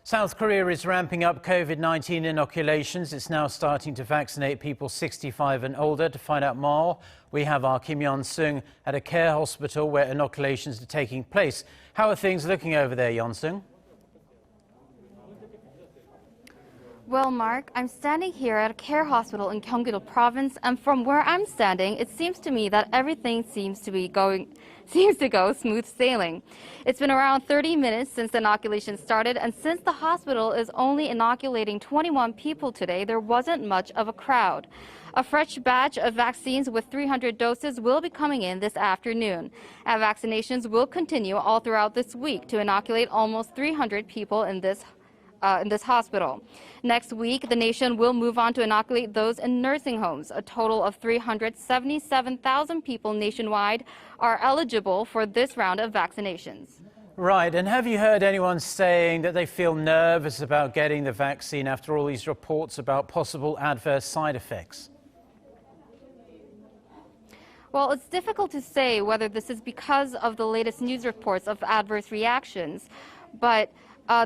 South Korea is ramping up COVID-19 inoculations. It's now starting to vaccinate people 65 and older. To find out more, we have our Kim Yeon-seung at a care hospital where inoculations are taking place. How are things looking over there, Yeon-seung? Well, Mark, I'm standing here at a care hospital in Gyeonggi-do Province, and from where I'm standing, it seems to me that everything seems to go smooth sailing. It's been around 30 minutes since the inoculation started, and since the hospital is only inoculating 21 people today, there wasn't much of a crowd. A fresh batch of vaccines with 300 doses will be coming in this afternoon, and vaccinations will continue all throughout this week to inoculate almost 300 people in this hospital. Next week, the nation will move on to inoculate those in nursing homes. A total of 377,000 people nationwide are eligible for this round of vaccinations. Right, and have you heard anyone saying that they feel nervous about getting the vaccine after all these reports about possible adverse side effects? Well, it's difficult to say whether this is because of the latest news reports of adverse reactions, but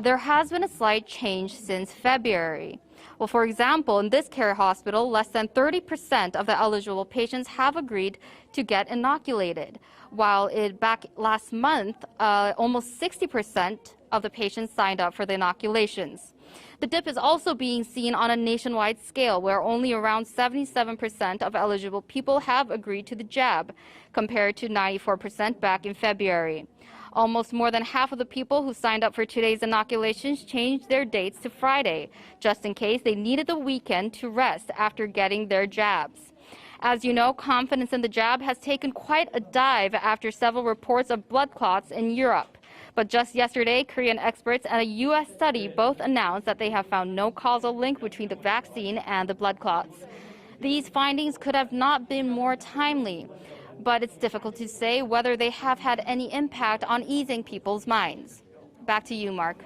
there has been a slight change since February. Well, for example, in this care hospital, less than 30% of the eligible patients have agreed to get inoculated, while back last month, almost 60% of the patients signed up for the inoculations. The dip is also being seen on a nationwide scale, where only around 77% of eligible people have agreed to the jab, compared to 94% back in February. Almost more than half of the people who signed up for today's inoculations changed their dates to Friday, just in case they needed the weekend to rest after getting their jabs. As you know, confidence in the jab has taken quite a dive after several reports of blood clots in Europe. But just yesterday, Korean experts and a U.S. study both announced that they have found no causal link between the vaccine and the blood clots. These findings could have not been more timely, but it's difficult to say whether they have had any impact on easing people's minds. Back to you, Mark.